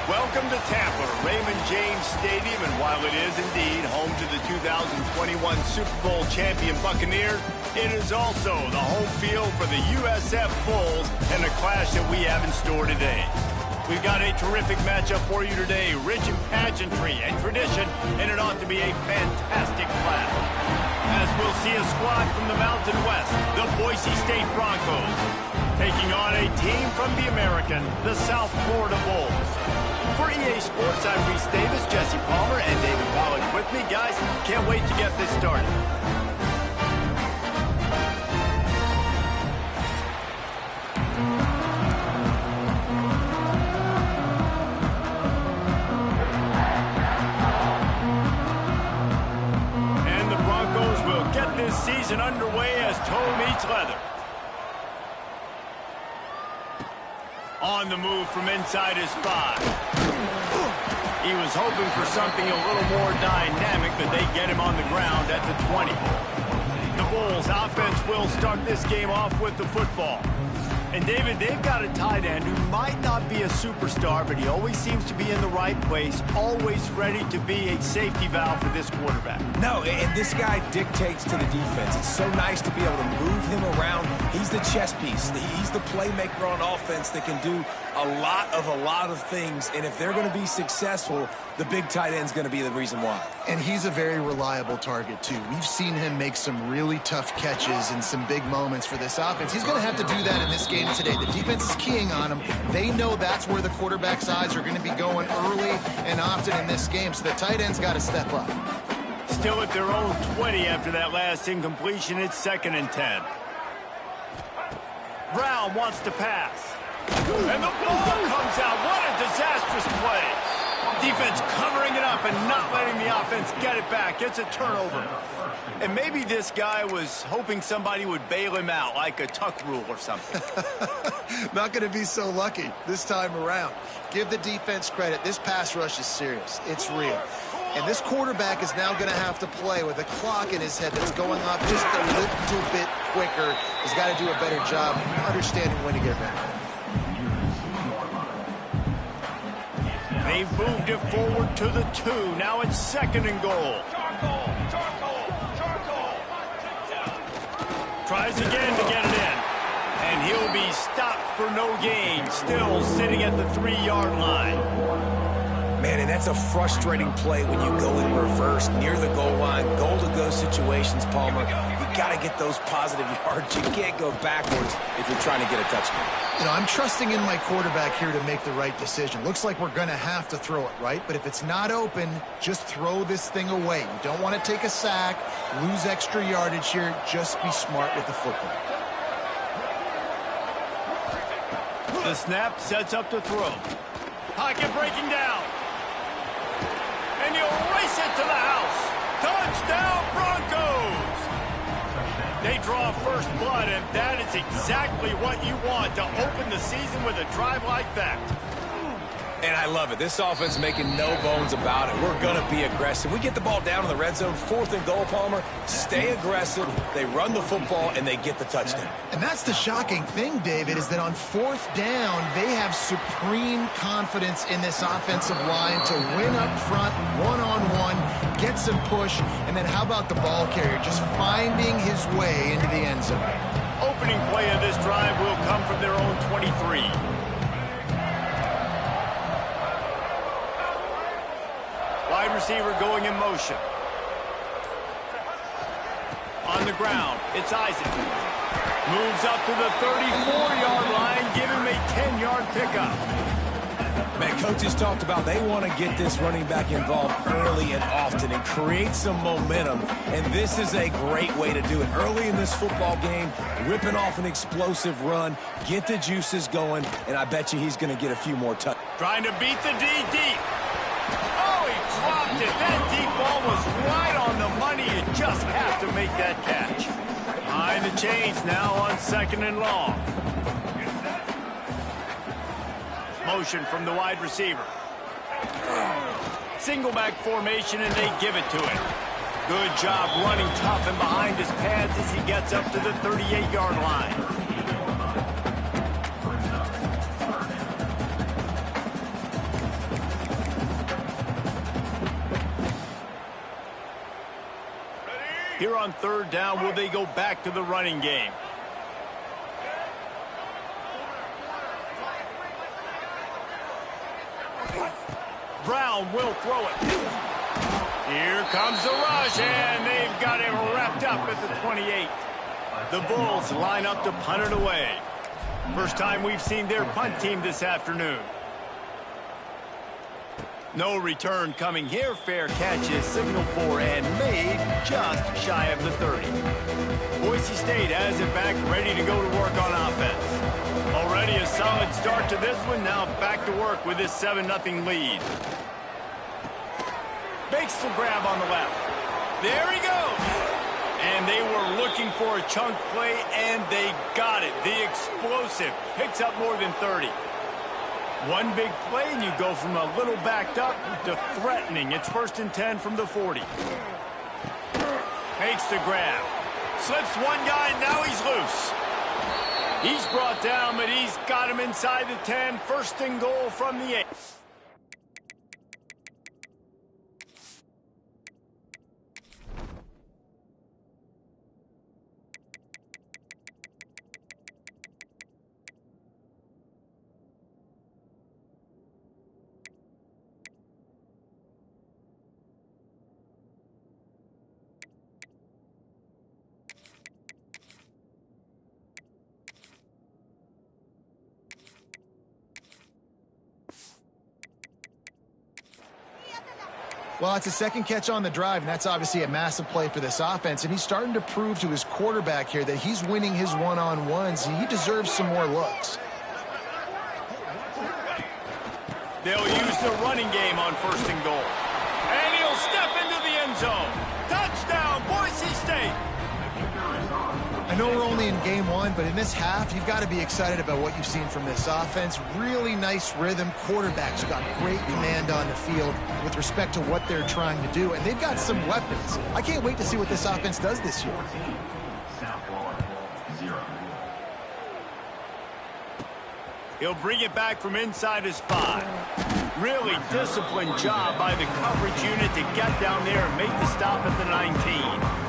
Welcome to Tampa, Raymond James Stadium, and while it is indeed home to the 2021 Super Bowl champion Buccaneers, it is also the home field for the USF Bulls and the clash that we have in store today. We've got a terrific matchup for you today, rich in pageantry and tradition, and it ought to be a fantastic clash. As we'll see a squad from the Mountain West, the Boise State Broncos, taking on a team from the American, the South Florida Bulls. For EA Sports, I'm Reese Davis, Jesse Palmer, and David Pollack with me. Guys, can't wait to get this started. And the Broncos will get this season underway as toe meets leather. On the move from inside his 5. He was hoping for something a little more dynamic, but they get him on the ground at the 20. The Bulls offense will start this game off with the football. And David, they've got a tight end who might not be a superstar, but he always seems to be in the right place, always ready to be a safety valve for this quarterback. No, and this guy dictates to the defense. It's so nice to be able to move him around. He's the chess piece. He's the playmaker on offense that can do a lot of things. And if they're going to be successful, the big tight end's going to be the reason why. And he's a very reliable target, too. We've seen him make some really tough catches in some big moments for this offense. He's going to have to do that in this game today. The defense is keying on him. They know that's where the quarterback's eyes are going to be going early and often in this game, so the tight end's got to step up. Still at their own 20 after that last incompletion. It's 2nd and 10. Brown wants to pass. And the ball comes out. What a disastrous play. Defense covering it up and not letting the offense get it back. It's a turnover. And maybe this guy was hoping somebody would bail him out, like a tuck rule or something. Not going to be so lucky this time around. Give the defense credit. This pass rush is serious. It's real. And this quarterback is now going to have to play with a clock in his head that's going off just a little bit quicker. He's got to do a better job understanding when to get back. They've moved it forward to the 2. Now it's 2nd and goal. Tries again to get it in. And he'll be stopped for no gain. Still sitting at the 3-yard line. Man, and that's a frustrating play when you go in reverse near the goal line. Goal-to-go situations, Palmer. You got to get those positive yards. You can't go backwards if you're trying to get a touchdown. You know, I'm trusting in my quarterback here to make the right decision. Looks like we're going to have to throw it, right? But if it's not open, just throw this thing away. You don't want to take a sack, lose extra yardage here. Just be smart with the football. The snap sets up the throw. Pocket breaking down. And he'll race it to the house. Touchdown, Broncos! They draw first blood, and that is exactly what you want to open the season with a drive like that. And I love it. This offense making no bones about it. We're going to be aggressive. We get the ball down in the red zone, 4th and goal, Palmer. Stay aggressive. They run the football, and they get the touchdown. And that's the shocking thing, David, is that on 4th down, they have supreme confidence in this offensive line to win up front, one-on-one, get some push, and then how about the ball carrier just finding his way into the end zone? Opening play of this drive will come from their own 23. Wide receiver going in motion. On the ground, it's Isaac. Moves up to the 34-yard line, give him a 10-yard pickup. Man, coaches talked about they want to get this running back involved early and often and create some momentum, and this is a great way to do it. Early in this football game, ripping off an explosive run, get the juices going, and I bet you he's going to get a few more touches. Trying to beat the D deep. Oh, he dropped it. That deep ball was right on the money. You just have to make that catch. Behind the chains now on 2nd and long. Motion from the wide receiver. Single back formation, and they give it to him. Good job running tough and behind his pads as he gets up to the 38-yard line. Here on third down, will they go back to the running game? Brown will throw it. Here comes the rush, and they've got him wrapped up at the 28. The Bulls line up to punt it away. First time we've seen their punt team this afternoon. No return coming here. Fair catch is signaled for and made just shy of the 30. Boise State has it back, ready to go to work on offense. Already a solid start to this one. Now back to work with this 7-0 lead. Makes the grab on the left. There he goes. And they were looking for a chunk play, and they got it. The explosive picks up more than 30. One big play, and you go from a little backed up to threatening. It's 1st and 10 from the 40. Makes the grab. Slips one guy, and now he's loose. He's brought down, but he's got him inside the 10. 1st and goal from the 8. Well, it's a second catch on the drive, and that's obviously a massive play for this offense. And he's starting to prove to his quarterback here that he's winning his one-on-ones, and he deserves some more looks. They'll use the running game on 1st and goal. And he'll step into the end zone. Touchdown, Boise State. I know we're only in game one, but in this half, you've got to be excited about what you've seen from this offense. Really nice rhythm. Quarterbacks got great command on the field with respect to what they're trying to do, and they've got some weapons. I can't wait to see what this offense does this year. He'll bring it back from inside his 5. Really disciplined job by the coverage unit to get down there and make the stop at the 19.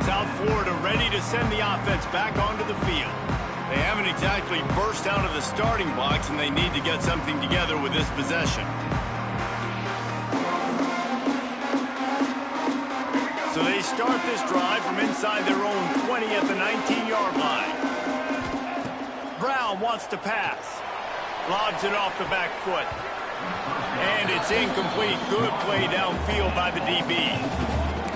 South Florida ready to send the offense back onto the field. They haven't exactly burst out of the starting blocks, and they need to get something together with this possession. So they start this drive from inside their own 20 at the 19-yard line. Brown wants to pass. Lobs it off the back foot. And it's incomplete. Good play downfield by the DB.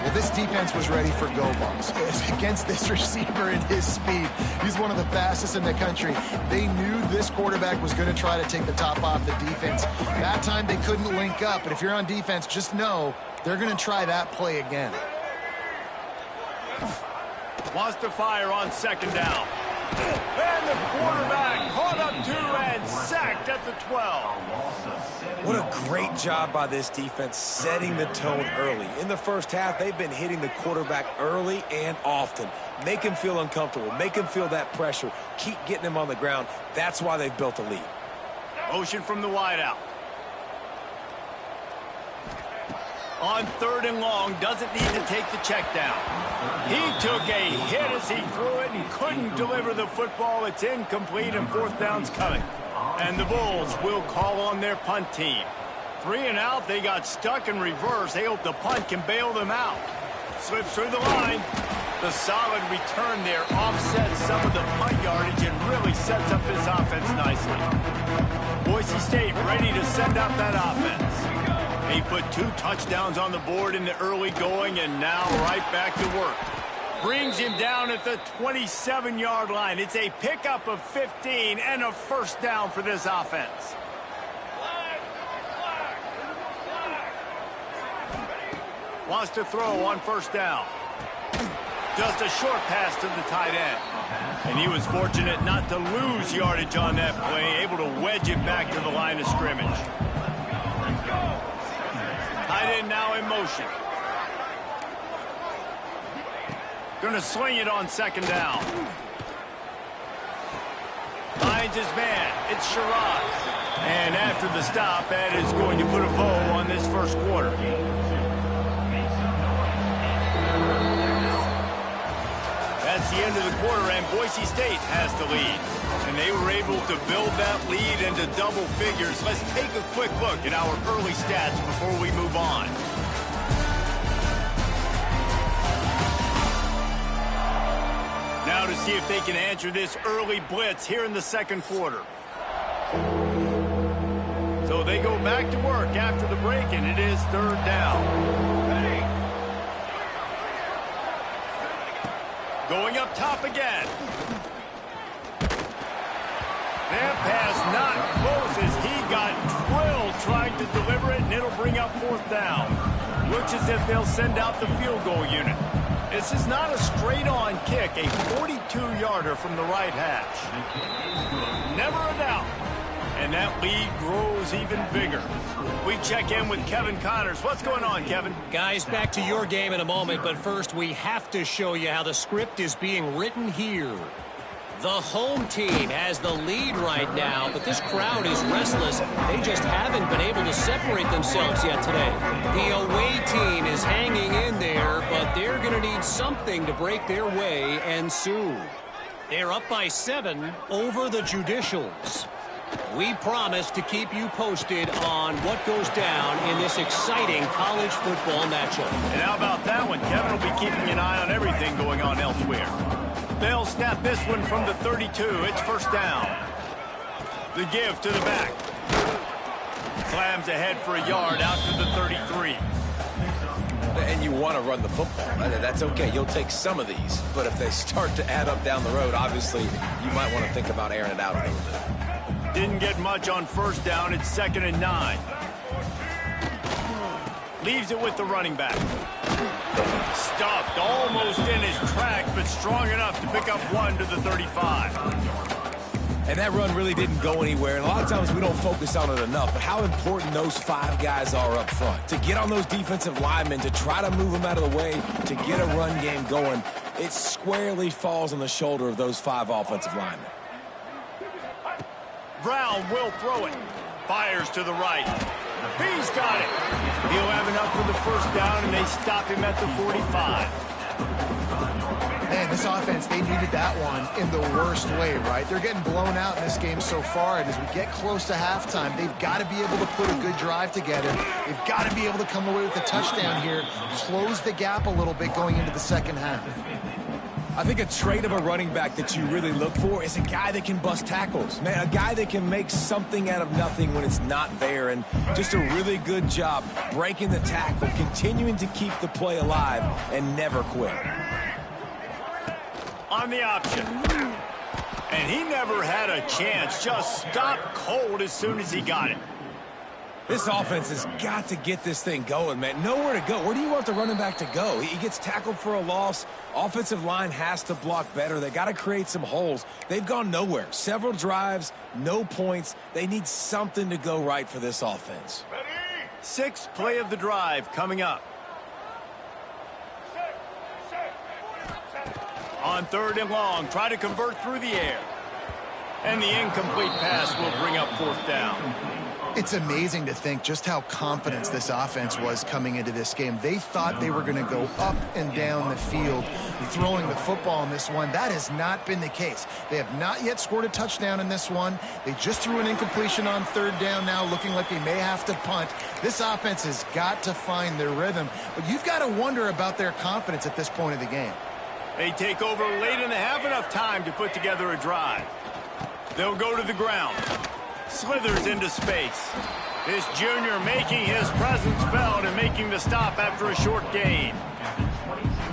Well, this defense was ready for go balls against this receiver and his speed. He's one of the fastest in the country. They knew this quarterback was going to try to take the top off the defense. That time they couldn't link up, but if you're on defense, just know they're going to try that play again. Wants to fire on 2nd down. And the quarterback caught up 2 and sacked at the 12. What a great job by this defense setting the tone early. In the first half, they've been hitting the quarterback early and often. Make him feel uncomfortable. Make him feel that pressure. Keep getting him on the ground. That's why they've built a lead. Motion from the wideout. On 3rd and long, doesn't need to take the check down. He took a hit as he threw it and couldn't deliver the football. It's incomplete, and 4th down's coming. And the Bulls will call on their punt team. 3 and out, they got stuck in reverse. They hope the punt can bail them out. Slips through the line. The solid return there offsets some of the punt yardage and really sets up this offense nicely. Boise State ready to send out that offense. They put 2 touchdowns on the board in the early going, and now right back to work. Brings him down at the 27-yard line. It's a pickup of 15 and a 1st down for this offense. Wants to throw on 1st down. Just a short pass to the tight end. And he was fortunate not to lose yardage on that play, able to wedge it back to the line of scrimmage. Tight end now in motion. Going to sling it on 2nd down. Finds his man. It's Sherrod. And after the stop, that is going to put a bow on this 1st quarter. That's the end of the quarter, and Boise State has the lead. And they were able to build that lead into double figures. Let's take a quick look at our early stats before we move on. Now to see if they can answer this early blitz here in the second quarter. So they go back to work after the break, and it is third down. Ready. Going up top again. That pass not close as he got drilled trying to deliver it, and it'll bring up fourth down. Looks as if they'll send out the field goal unit. This is not a straight-on kick, a 42-yarder from the right hash. Never a doubt. And that lead grows even bigger. We check in with Kevin Connors. What's going on, Kevin? Guys, back to your game in a moment, but first we have to show you how the script is being written here. The home team has the lead right now, but this crowd is restless. They just haven't been able to separate themselves yet today. The away team is hanging in there, but they're going to need something to break their way, and soon. They're up by 7 over the Judicials. We promise to keep you posted on what goes down in this exciting college football matchup. And how about that one? Kevin will be keeping an eye on everything going on elsewhere. They'll snap this one from the 32. It's first down. The give to the back. Slams ahead for a yard out to the 33. And you want to run the football. That's okay. You'll take some of these. But if they start to add up down the road, obviously, you might want to think about airing it out a little bit. Didn't get much on first down. It's 2nd and 9. Leaves it with the running back. Stuffed almost in his tracks, but strong enough to pick up 1 to the 35. And that run really didn't go anywhere. And a lot of times we don't focus on it enough, but how important those 5 guys are up front. To get on those defensive linemen, to try to move them out of the way, to get a run game going, it squarely falls on the shoulder of those 5 offensive linemen. Brown will throw it. Fires to the right. He's got it. He'll have enough for the first down, and they stop him at the 45. Man, this offense, they needed that one in the worst way, right? They're getting blown out in this game so far, and as we get close to halftime, they've got to be able to put a good drive together. They've got to be able to come away with a touchdown here, close the gap a little bit going into the second half. I think a trait of a running back that you really look for is a guy that can bust tackles. Man, a guy that can make something out of nothing when it's not there. And just a really good job breaking the tackle, continuing to keep the play alive, and never quit. On the option. And he never had a chance. Just stopped cold as soon as he got it. This offense has got to get this thing going, man. Nowhere to go. Where do you want the running back to go? He gets tackled for a loss. Offensive line has to block better. They got to create some holes. They've gone nowhere. Several drives, no points. They need something to go right for this offense. 6th play of the drive coming up. On 3rd and long, try to convert through the air. And the incomplete pass will bring up 4th down. It's amazing to think just how confident this offense was coming into this game. They thought they were going to go up and down the field throwing the football in this one. That has not been the case. They have not yet scored a touchdown in this one. They just threw an incompletion on 3rd down now, looking like they may have to punt. This offense has got to find their rhythm. But you've got to wonder about their confidence at this point of the game. They take over late and they have enough time to put together a drive. They'll go to the ground. Slithers into space. This junior making his presence felt and making the stop after a short gain.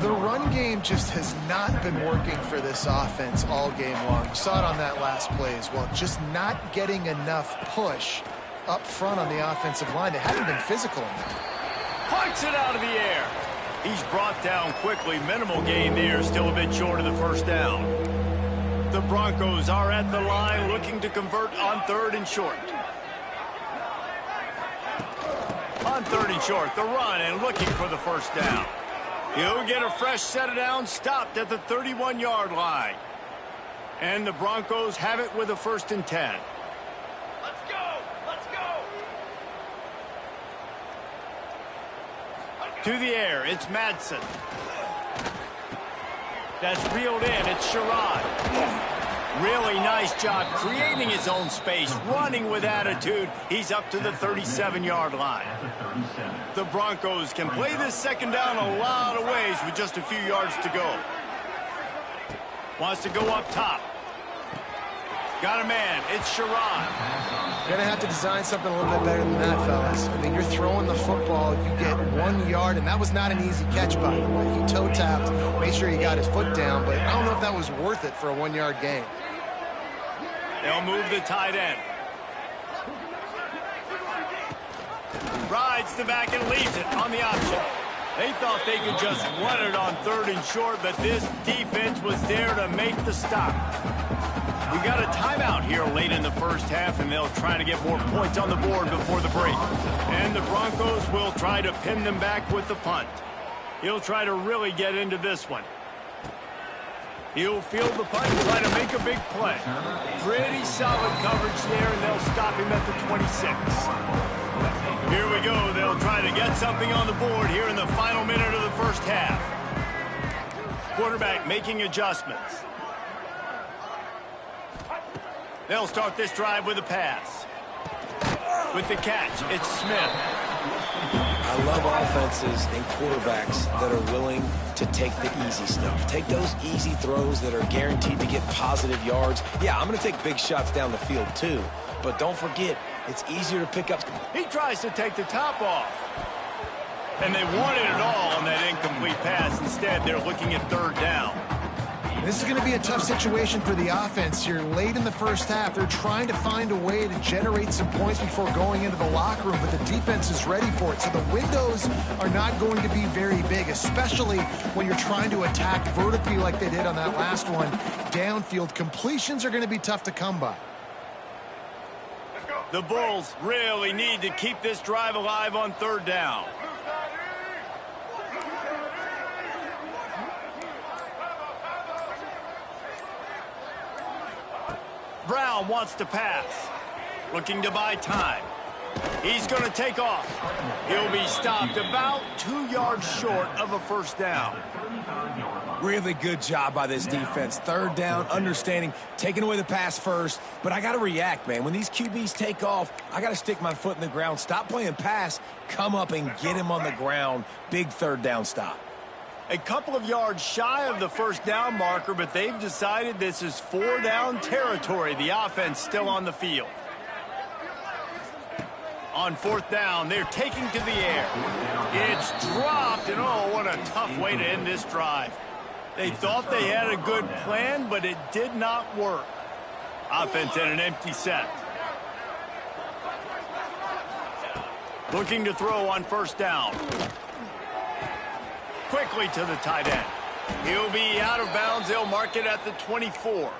The run game just has not been working for this offense all game long. You saw it on that last play as well. Just not getting enough push up front on the offensive line. They haven't been physical enough. Punts it out of the air. He's brought down quickly. Minimal gain there. Still a bit short of the first down. The Broncos are at the line looking to convert on 3rd and short. On 3rd and short, the run and looking for the first down. He'll get a fresh set of downs stopped at the 31-yard line. And the Broncos have it with a 1st and 10. Let's go! Let's go! To the air, it's Madsen. That's reeled in. It's Sherrod. Really nice job creating his own space, running with attitude. He's up to the 37-yard line. The Broncos can play this second down a lot of ways with just a few yards to go. Wants to go up top. Got a man. It's Sherrod. You're going to have to design something a little bit better than that, fellas. I mean, you're throwing the football, you get 1 yard, and that was not an easy catch by him. He toe-tapped, made sure he got his foot down, but I don't know if that was worth it for a 1-yard gain. They'll move the tight end. Rides the back and leaves it on the option. They thought they could just run it on 3rd and short, but this defense was there to make the stop. We got a timeout here late in the first half, and they'll try to get more points on the board before the break. And the Broncos will try to pin them back with the punt. He'll try to really get into this one. He'll field the punt and try to make a big play. Pretty solid coverage there, and they'll stop him at the 26. Here we go. They'll try to get something on the board here in the final minute of the first half. Quarterback making adjustments. They'll start this drive with a pass. With the catch, it's Smith. I love offenses and quarterbacks that are willing to take the easy stuff. Take those easy throws that are guaranteed to get positive yards. Yeah, I'm going to take big shots down the field too. But don't forget, it's easier to pick up. He tries to take the top off. And they wanted it all on that incomplete pass. Instead, they're looking at 3rd down. This is going to be a tough situation for the offense here. Late in the first half, they're trying to find a way to generate some points before going into the locker room, but the defense is ready for it. So the windows are not going to be very big, especially when you're trying to attack vertically like they did on that last one. Downfield completions are going to be tough to come by. The Bulls really need to keep this drive alive on 3rd down. Brown wants to pass. Looking to buy time. He's going to take off. He'll be stopped about 2 yards short of a 1st down. Really good job by this defense. 3rd down, understanding, taking away the pass first. But I got to react, man. When these QBs take off, I got to stick my foot in the ground. Stop playing pass. Come up and get him on the ground. Big 3rd down stop. A couple of yards shy of the 1st down marker, but they've decided this is 4 down territory. The offense still on the field. On 4th down, they're taking to the air. It's dropped, and oh, what a tough way to end this drive. They thought they had a good plan, but it did not work. Offense in an empty set. Looking to throw on 1st down. Quickly to the tight end. He'll be out of bounds. They'll mark it at the 24.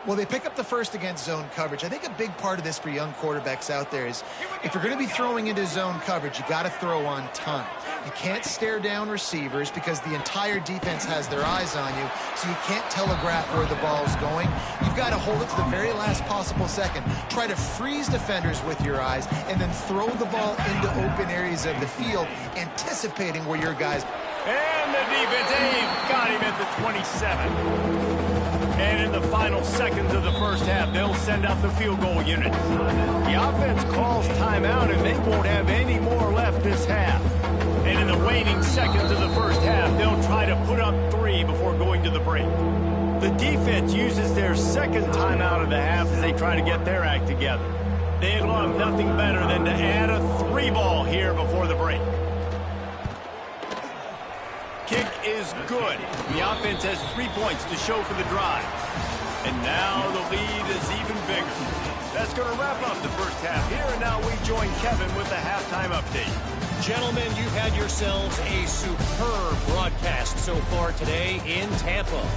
Well, they pick up the first against zone coverage. I think a big part of this for young quarterbacks out there is if you're going to be throwing into zone coverage, you got to throw on time. You can't stare down receivers because the entire defense has their eyes on you, so you can't telegraph where the ball's going. You've got to hold it to the very last possible second. Try to freeze defenders with your eyes and then throw the ball into open areas of the field, anticipating where your guys... And the defense, got him at the 27. And in the final seconds of the first half, they'll send out the field goal unit. The offense calls timeout, and they won't have any more left this half. And in the waning seconds of the first half, they'll try to put up 3 before going to the break. The defense uses their second timeout of the half as they try to get their act together. They'd love nothing better than to add a 3 ball here before the break. Kick is good. The offense has 3 points to show for the drive. And now the lead is even bigger. That's going to wrap up the first half here, and now we join Kevin with the halftime update. Gentlemen, you've had yourselves a superb broadcast so far today in Tampa.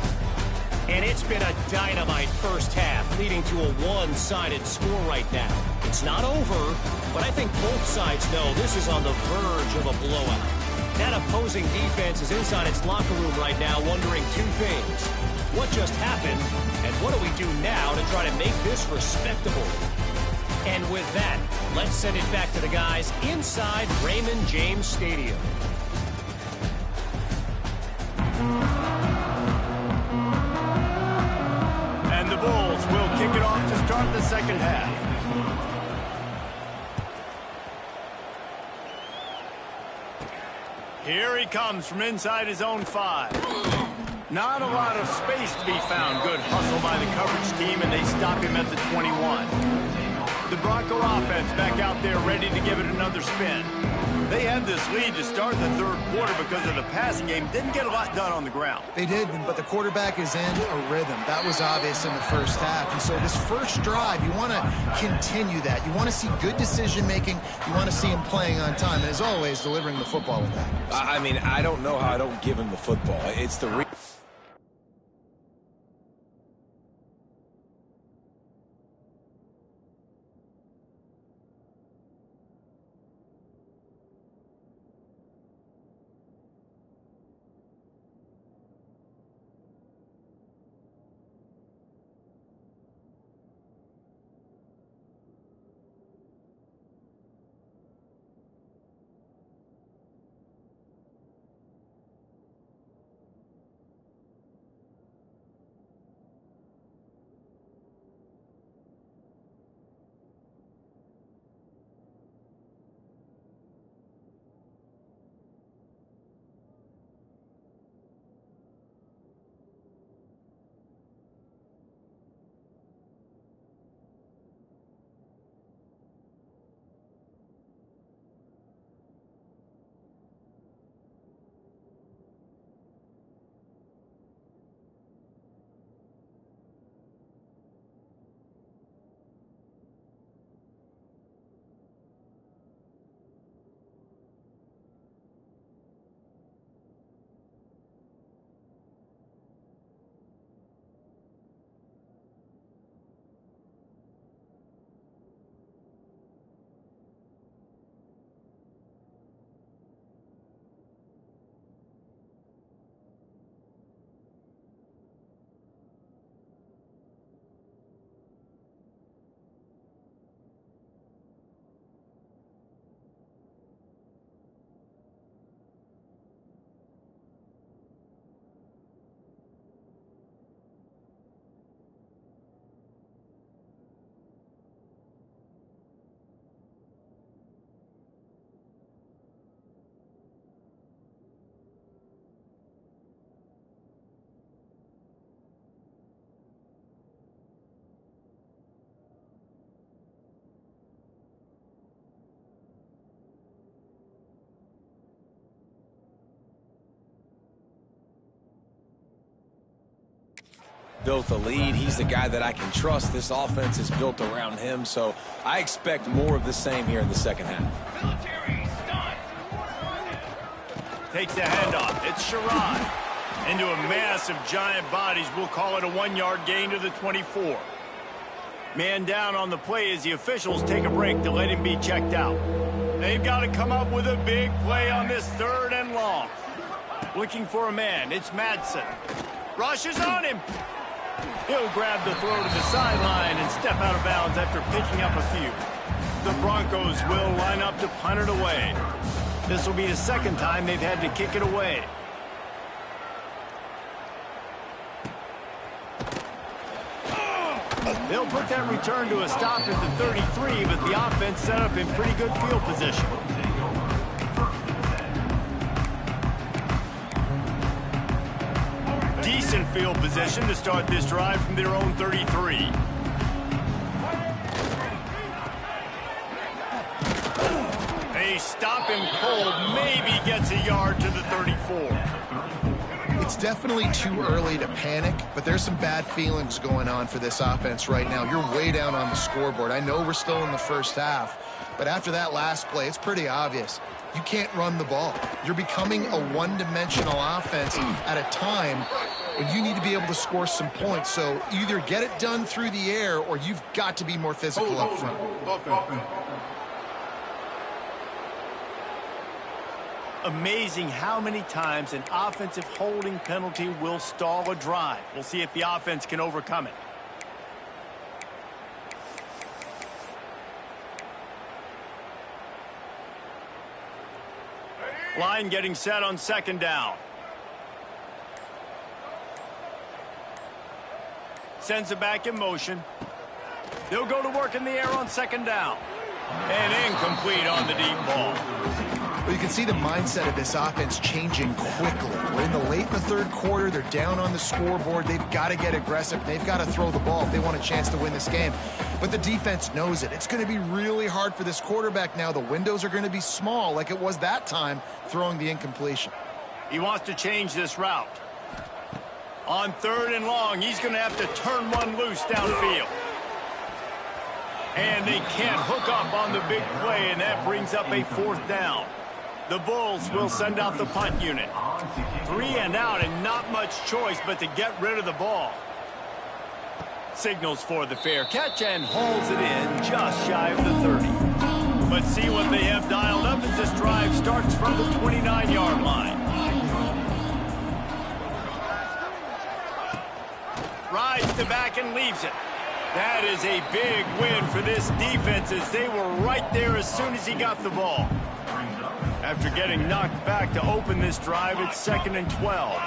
And it's been a dynamite first half, leading to a one-sided score right now. It's not over, but I think both sides know this is on the verge of a blowout. That opposing defense is inside its locker room right now wondering 2 things. What just happened, and what do we do now to try to make this respectable? And with that, let's send it back to the guys inside Raymond James Stadium. And the Bulls will kick it off to start the second half. Here he comes from inside his own 5. Not a lot of space to be found. Good hustle by the coverage team, and they stop him at the 21. The Bronco offense back out there ready to give it another spin. They had this lead to start the third quarter because of the passing game. Didn't get a lot done on the ground. They did, but the quarterback is in a rhythm. That was obvious in the first half. And so this first drive, you want to continue that. You want to see good decision-making. You want to see him playing on time. And as always, delivering the football with that. I mean, I don't know how I don't give him the football. It's the built a lead. He's the guy that I can trust. This offense is built around him, so I expect more of the same here in the second half. Takes the handoff. It's Sherrod. Into a mass of giant bodies. We'll call it a 1-yard gain to the 24. Man down on the play as the officials take a break to let him be checked out. They've got to come up with a big play on this 3rd and long. Looking for a man. It's Madsen. Rushes on him. He'll grab the throw to the sideline and step out of bounds after picking up a few. The Broncos will line up to punt it away. This will be the second time they've had to kick it away. They'll put that return to a stop at the 33, but the offense set up in pretty good field position. Decent field position to start this drive from their own 33. They stop him cold, maybe gets a yard to the 34. It's definitely too early to panic, but there's some bad feelings going on for this offense right now. You're way down on the scoreboard. I know we're still in the first half, but after that last play, it's pretty obvious. You can't run the ball. You're becoming a one-dimensional offense at a time when you need to be able to score some points. So either get it done through the air or you've got to be more physical up front. Amazing how many times an offensive holding penalty will stall a drive. We'll see if the offense can overcome it. Line getting set on 2nd down. Sends it back in motion. They'll go to work in the air on second down. And incomplete on the deep ball. Well, you can see the mindset of this offense changing quickly. We're in the third quarter. They're down on the scoreboard. They've got to get aggressive. They've got to throw the ball if they want a chance to win this game. But the defense knows it. It's going to be really hard for this quarterback now. The windows are going to be small like it was that time throwing the incompletion. He wants to change this route. On third and long, he's going to have to turn one loose downfield. And they can't hook up on the big play, and that brings up a fourth down. The Bulls will send out the punt unit. 3 and out, and not much choice but to get rid of the ball. Signals for the fair catch and hauls it in just shy of the 30. Let's see what they have dialed up as this drive starts from the 29-yard line. Rides the back and leaves it. That is a big win for this defense as they were right there as soon as he got the ball. After getting knocked back to open this drive, it's 2nd and 12.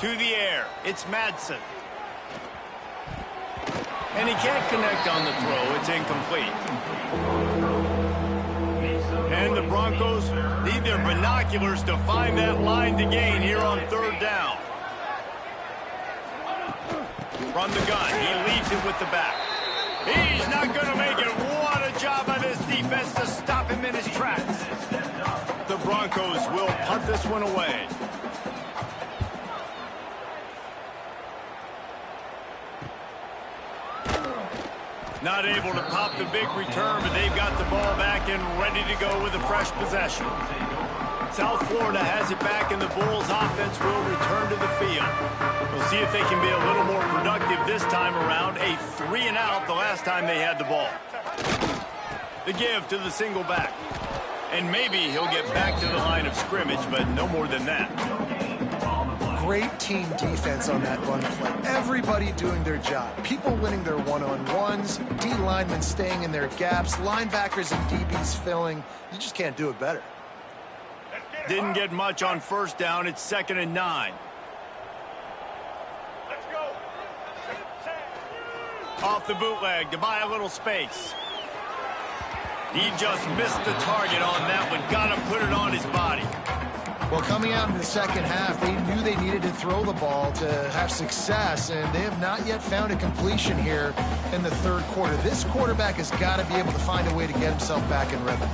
To the air, it's Madsen. And he can't connect on the throw. It's incomplete. And the Broncos need their binoculars to find that line to gain here on third down. From the gun, he leaves it with the back. He's not going to make it. What a job by this defense to stop him in his tracks. The Broncos will punt this one away. Not able to pop the big return, but they've got the ball back and ready to go with a fresh possession. South Florida has it back, and the Bulls offense will return to the field. We'll see if they can be a little more productive this time around. A 3 and out the last time they had the ball. The give to the single back. And maybe he'll get back to the line of scrimmage, but no more than that. Great team defense on that run play. Everybody doing their job. People winning their one-on-ones, D linemen staying in their gaps, linebackers and DBs filling. You just can't do it better. Didn't get much on first down. It's 2nd and 9. Let's go. Off the bootleg to buy a little space. He just missed the target on that one. Got to put it on his body. Well, coming out in the second half, they knew they needed to throw the ball to have success, and they have not yet found a completion here in the third quarter. This quarterback has got to be able to find a way to get himself back in rhythm.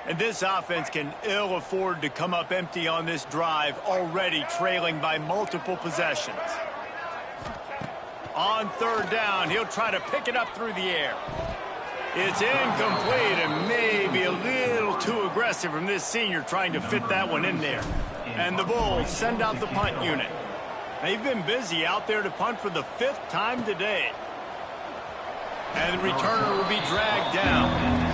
And this offense can ill afford to come up empty on this drive, already trailing by multiple possessions. On third down, he'll try to pick it up through the air. It's incomplete and maybe a little too aggressive from this senior trying to fit that one in there. And the Bulls send out the punt unit. They've been busy out there to punt for the 5th time today. And the returner will be dragged down.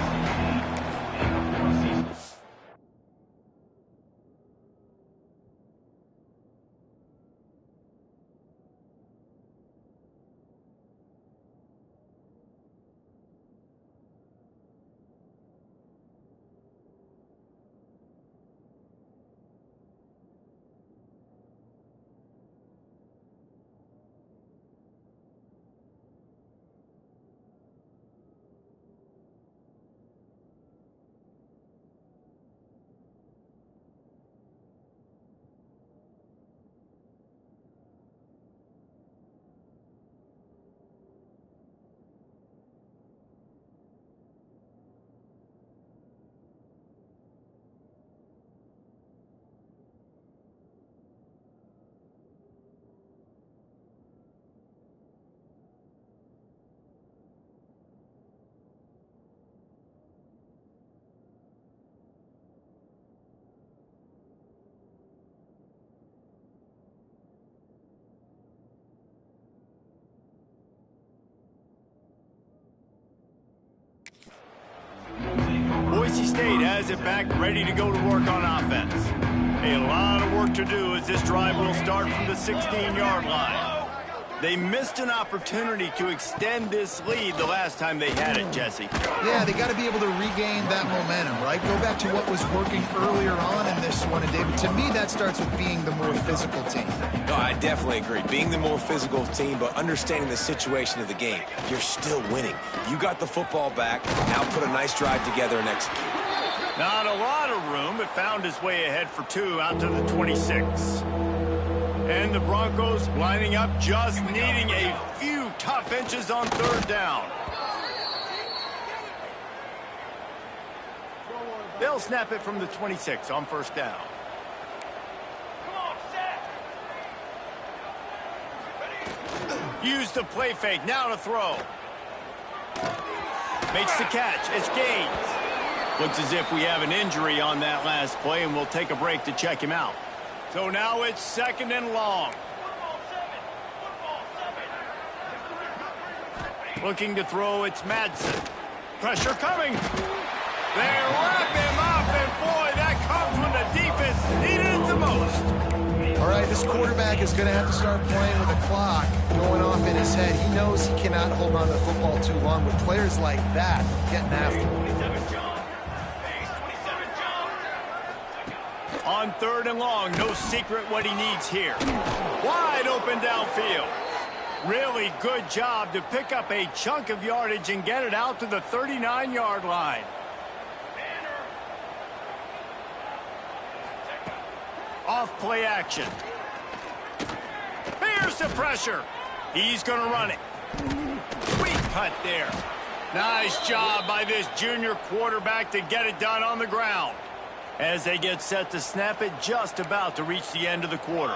Boise State has it back, ready to go to work on offense. A lot of work to do as this drive will start from the 16-yard line. They missed an opportunity to extend this lead the last time they had it, Jesse. Yeah, they got to be able to regain that momentum, right? Go back to what was working earlier on in this one. And, David, to me, that starts with being the more physical team. No, I definitely agree. Being the more physical team, but understanding the situation of the game. You're still winning. You got the football back. Now put a nice drive together and execute. Not a lot of room, but found his way ahead for 2 out to the 26. And the Broncos lining up, just needing a few tough inches on 3rd down. They'll snap it from the 26 on 1st down. Use the play fake, now to throw. Makes the catch, it's Gaines. Looks as if we have an injury on that last play, and we'll take a break to check him out. So now it's 2nd and long. Looking to throw, it's Madsen. Pressure coming. They wrap him up, and boy, that comes when the defense needed it the most. All right, this quarterback is going to have to start playing with the clock going off in his head. He knows he cannot hold on to the football too long with players like that getting after him. On 3rd and long, no secret what he needs here. Wide open downfield. Really good job to pick up a chunk of yardage and get it out to the 39-yard line. Off play action. Here's the pressure. He's going to run it. Sweet cut there. Nice job by this junior quarterback to get it done on the ground. As they get set to snap it, just about to reach the end of the quarter.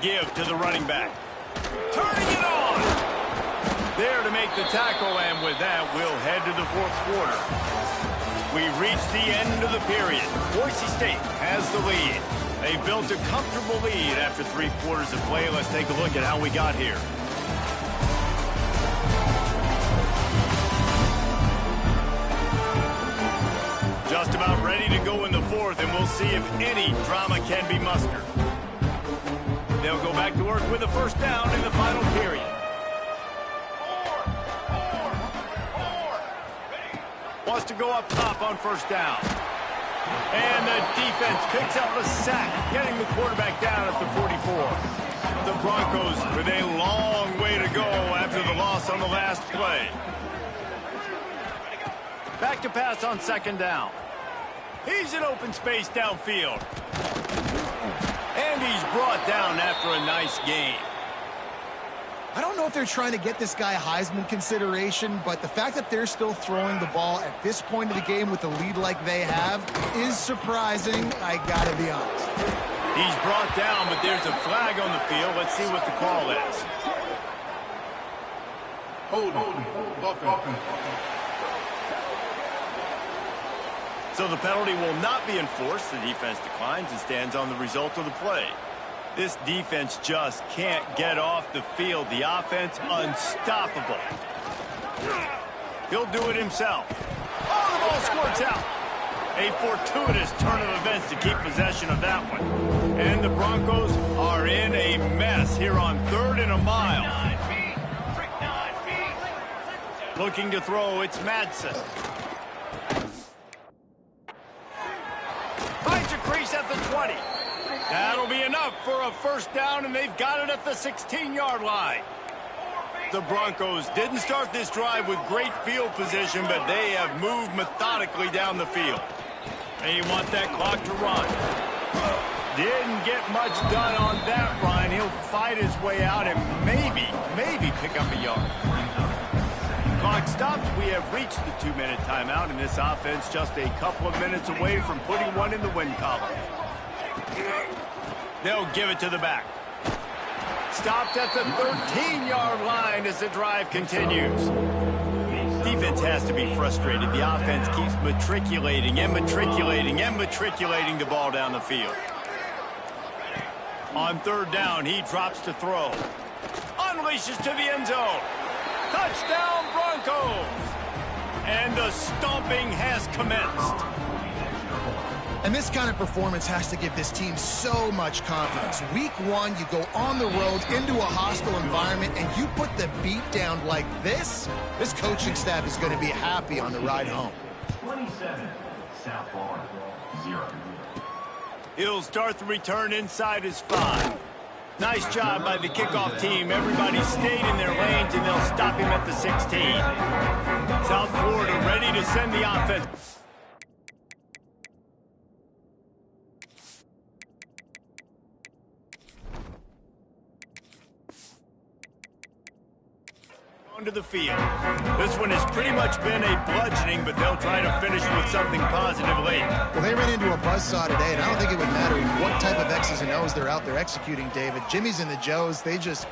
Give to the running back. Turning it on. There to make the tackle, and with that, we'll head to the 4th quarter. We've reached the end of the period. Boise State has the lead. They built a comfortable lead after 3 quarters of play. Let's take a look at how we got here. Just about ready to go in the 4th, and we'll see if any drama can be mustered. They'll go back to work with a 1st down in the final period. Wants to go up top on 1st down. And the defense picks up a sack, getting the quarterback down at the 44. The Broncos with a long way to go after the loss on the last play. Back to pass on 2nd down. He's in open space downfield. And he's brought down after a nice gain. I don't know if they're trying to get this guy Heisman consideration, but the fact that they're still throwing the ball at this point of the game with the lead like they have is surprising, I gotta be honest. He's brought down, but there's a flag on the field. Let's see what the call is. Hold on. So the penalty will not be enforced. The defense declines and stands on the result of the play. This defense just can't get off the field. The offense unstoppable. He'll do it himself. Oh, the ball squirts out. A fortuitous turn of events to keep possession of that one. And the Broncos are in a mess here on 3rd and a mile. Looking to throw, it's Madsen. Finds a crease at the 20. That'll be enough for a 1st down, and they've got it at the 16-yard line. The Broncos didn't start this drive with great field position, but they have moved methodically down the field. They want that clock to run. Didn't get much done on that run. He'll fight his way out and maybe pick up a yard. Clock stops. We have reached the 2-minute timeout, and this offense just a couple of minutes away from putting one in the win column. They'll give it to the back. Stopped at the 13-yard line as the drive continues. Defense has to be frustrated. The offense keeps matriculating the ball down the field. On 3rd down, he drops to throw. Unleashes to the end zone. Touchdown, Broncos! And the stomping has commenced. And this kind of performance has to give this team so much confidence. Week 1, you go on the road into a hostile environment, and you put the beat down like this. This coaching staff is going to be happy on the ride home. 27, South Florida, 0. He'll start the return inside his 5. Nice job by the kickoff team. Everybody stayed in their lanes, and they'll stop him at the 16. South Florida ready to send the offense. Onto the field. This one has pretty much been a bludgeoning, but they'll try to finish with something positive late. Well, they ran into a buzzsaw today, and I don't think it would matter what type of X's and O's they're out there executing, David. Jimmy's and the Joes, they're just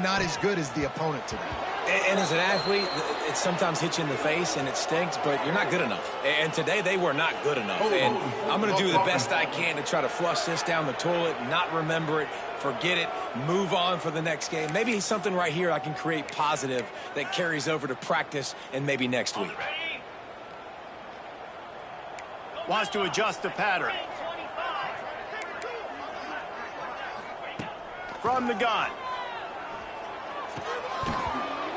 not as good as the opponent today. And as an athlete, it sometimes hits you in the face and it stinks, but you're not good enough. And today they were not good enough. And I'm going to do the best I can to try to flush this down the toilet, not remember it, forget it, move on for the next game. Maybe something right here I can create positive that carries over to practice and maybe next week. Wants to adjust the pattern. From the gun.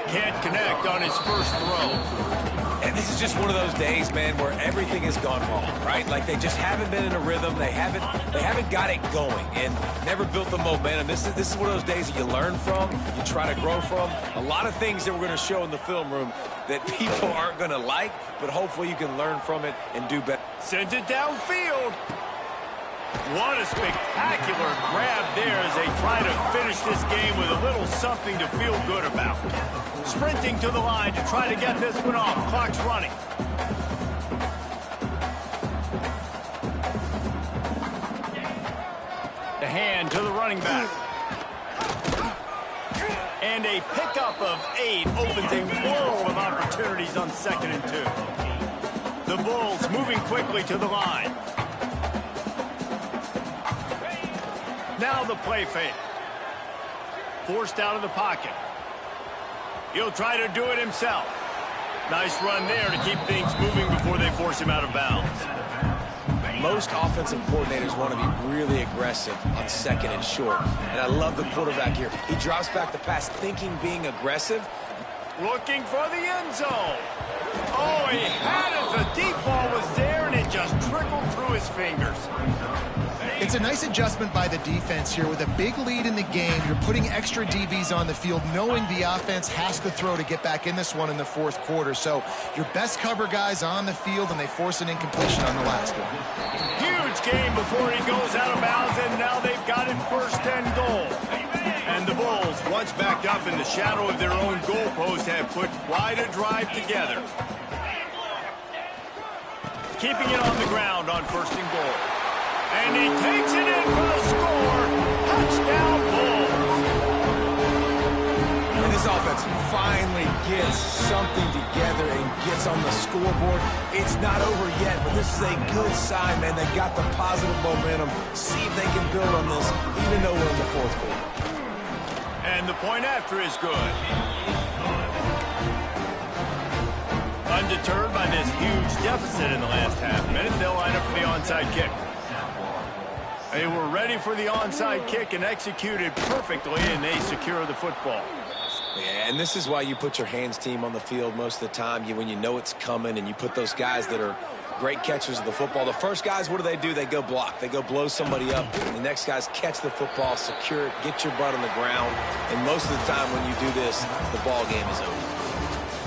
Can't connect on his first throw. And this is just one of those days, man, where everything has gone wrong, right? Like they just haven't been in a rhythm. They haven't got it going and never built the momentum. This is one of those days that you learn from, you try to grow from. A lot of things that we're going to show in the film room that people aren't going to like, but hopefully you can learn from it and do better. Sends it downfield. What a spectacular grab there as they try to finish this game with a little something to feel good about. Sprinting to the line to try to get this one off. Clock's running. The hand to the running back. And a pickup of 8 opens a world of opportunities on 2nd and 2. The Bulls moving quickly to the line. Now the play fake. Forced out of the pocket. He'll try to do it himself. Nice run there to keep things moving before they force him out of bounds. Most offensive coordinators want to be really aggressive on 2nd and short. And I love the quarterback here. He drops back the pass thinking being aggressive. Looking for the end zone. Oh, he had it. The deep ball was there, and it just trickled through his fingers. It's a nice adjustment by the defense here. With a big lead in the game, you're putting extra DBs on the field, knowing the offense has to throw to get back in this one in the 4th quarter. So your best cover guys on the field, and they force an incompletion on the last one. Huge game before he goes out of bounds, and now they've got it 1st and goal. And the Bulls, once backed up in the shadow of their own goalpost, have put quite a drive together. Keeping it on the ground on 1st and goal. And he takes it in for the score. Touchdown, Bulls. And this offense finally gets something together and gets on the scoreboard. It's not over yet, but this is a good sign, man. They got the positive momentum. See if they can build on this, even though we're in the 4th quarter. And the point after is good. Undeterred by this huge deficit in the last half-minute, they'll line up for the onside kick. They were ready for the onside kick and executed perfectly, and they secure the football. Yeah, and this is why you put your hands team on the field most of the time. When you know it's coming, and you put those guys that are great catchers of the football. The first guys, what do? They go block. They go blow somebody up. The next guys catch the football, secure it, get your butt on the ground. And most of the time when you do this, the ball game is over.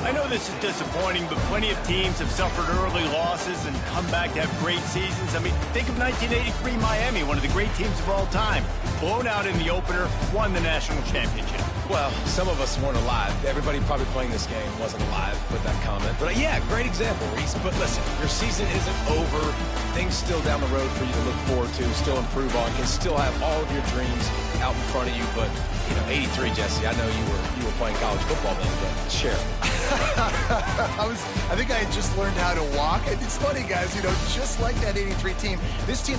I know this is disappointing, but plenty of teams have suffered early losses and come back to have great seasons. I mean, think of 1983 Miami, one of the great teams of all time. Blown out in the opener, won the national championship. Well, some of us weren't alive. Everybody probably playing this game wasn't alive with that comment. But yeah, great example, Reese. But listen, your season isn't over. Things still down the road for you to look forward to, still improve on. You can still have all of your dreams out in front of you. But, 83, Jesse, I know you were playing college football then, but share it. I think I had just learned how to walk. And it's funny, guys, just like that 83 team, this team